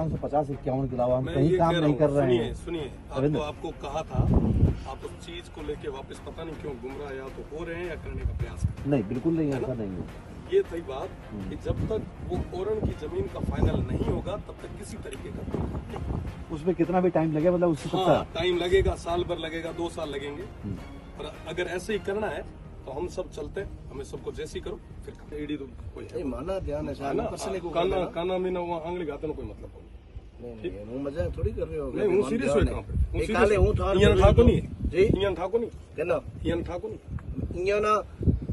550-51 के अलावा हम कहीं काम नहीं कर रहे हैं। सुनिए आपको कहा था, आप उस चीज को लेके वापस पता नहीं क्यों गुमराह या तो हो रहे हैं या करने का प्रयास कर रहे हैं। नहीं, बिल्कुल नहीं, ऐसा नहीं है। ये थी बात कि जब तक वो ओरन की जमीन का फाइनल नहीं होगा तब तक किसी तरीके का उसमें कितना भी टाइम लगे, मतलब उससे टाइम लगेगा, साल भर लगेगा, 2 साल लगेंगे। पर अगर ऐसे ही करना है तो हम सब चलते हैं, हमें सबको जैसी करो फिर ईडी तो कोई माना ध्यान है काना में ना वहाँ आंगली गाते ना कोई मतलब नहीं मजा थोड़ी कर रहे हो। नहीं हूँ सीरियस हुए कहाँ पे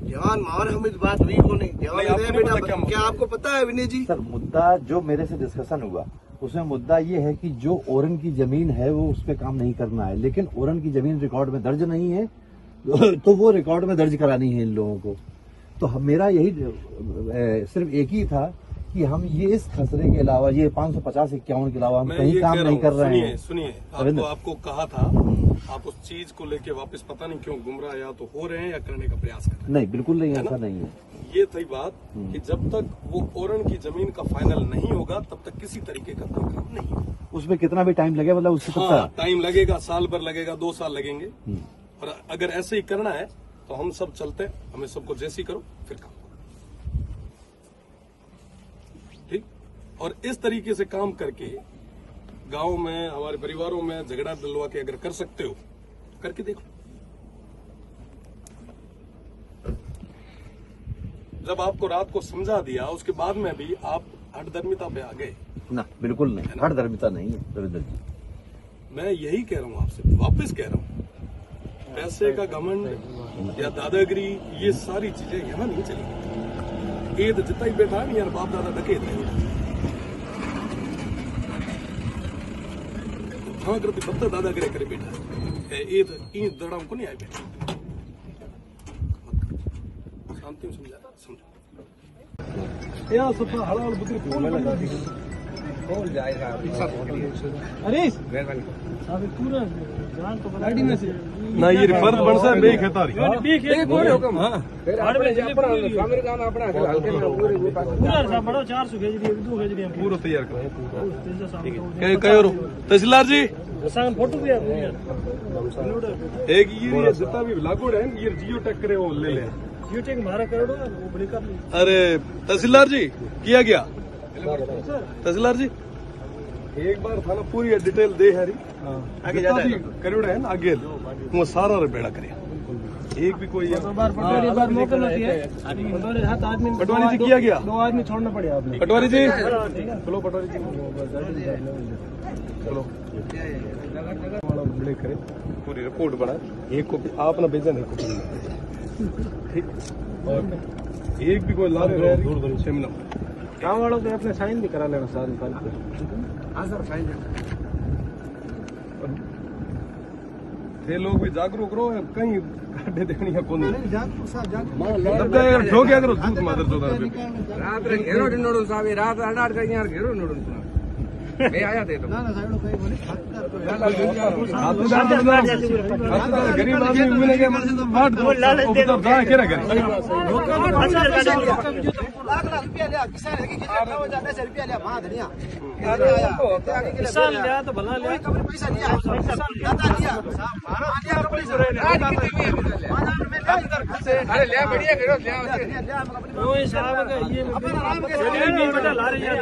ध्यान मार हम इस बात हुई को नहीं बेटा। क्या आपको पता है विनय जी? सर मुद्दा जो मेरे से डिस्कशन हुआ उसमें मुद्दा ये है कि जो ओरन की जमीन है वो उस पर काम नहीं करना है, लेकिन ओरन की जमीन रिकॉर्ड में दर्ज नहीं है तो वो रिकॉर्ड में दर्ज करानी है इन लोगों को। तो मेरा यही सिर्फ एक ही था कि हम ये इस खसरे के अलावा, ये 550-51 के अलावा हम कहीं काम नहीं कर रहे हैं। सुनिए आपको कहा था, आप उस चीज को लेके वापस पता नहीं क्यों गुमराह या तो हो रहे हैं या करने का प्रयास कर रहे हैं। नहीं, बिल्कुल नहीं, ऐसा नहीं है। ये थी बात कि जब तक वो ओरन की जमीन का फाइनल नहीं होगा तब तक किसी तरीके का कोई काम नहीं होगा। उसमें कितना भी टाइम लगे, मतलब उससे टाइम लगेगा, साल भर लगेगा, 2 साल लगेंगे। और अगर ऐसे ही करना है तो हम सब चलते हैं, हमें सबको जैसी करो फिर काम करो, ठीक। और इस तरीके से काम करके गांव में, हमारे परिवारों में झगड़ा दिलवा के अगर कर सकते हो करके देखो। जब आपको रात को समझा दिया उसके बाद में भी आप हठधर्मिता पे आ गए ना? बिल्कुल नहीं, हठधर्मिता नहीं है रविंद्र जी। मैं यही कह रहा हूँ आपसे, वापस कह रहा हूँ, पैसे का घमंड या दादागिरी ये सारी चीजें यहाँ नहीं चलेगी। ईद जितना ही बैठा है यार, बाप दादा डकेत है, हाँ करती तब तक दादागिरी करे बैठा ईद ईद दड़ाओं को नहीं आए बैठा। शांति में समझा समझो यार, सब हलाल बुद्धि खोल जाएगा। अरे पूरा जान तो गाड़ी में से ना ये फर्द बन सा बे खेतारी एक बोले हुकम। हां हाड़ में अपना कामेर गाना अपना हल्के में पूरा सा बड़ा 400 केजी 2 केजी पूरा तैयार कर कयो तहसीलदार जी सामान फोटो भी है एक ये जितना भी लागू है ये जियो टैग करे वो ले ले जियो टैग मारा करोड़ो वो बड़ी कर। अरे तहसीलदार जी किया गया तहसीलदार जी एक बार थाना पूरी डिटेल दे हरी आगे जाता है करोड़ है ना आगे वो सारा बेड़ा करे एक भी कोई बार मौका नहीं है। पटवारी जी किया गया 2 आदमी छोड़ना पड़ेगा आपने। पटवारी जी चलो पटवारी जी चलो बड़े करे पूरी रिपोर्ट बना एक कॉपी आप ना भेजा नहीं कॉपी ठीक। और एक भी कोई लाभ दूर सेमिनार गाँव वालों के अपने साइन भी करा लेना साल पे। हाँ सर साइन थे लोग भी जागरूक रहो कहीं गाड्डे देखनी है कौन ठोक्या करो दूध मादर चौदह रात घेरो नोड़ू साहब रात 8 का यार घेरो नोड़ू मैं आया थे तो ना साइड कहीं बोले गरीब आदमी मिले के बाट दो जा के ना करे लाख रुपया लिया किसान की खेती हो जाता है रुपया लिया मां धनिया किसान लिया तो भला लिया कभी पैसा लिया दादा लिया अरे लिया बढ़िया करो लिया ओए साहब का ये अपना नाम के ला रही है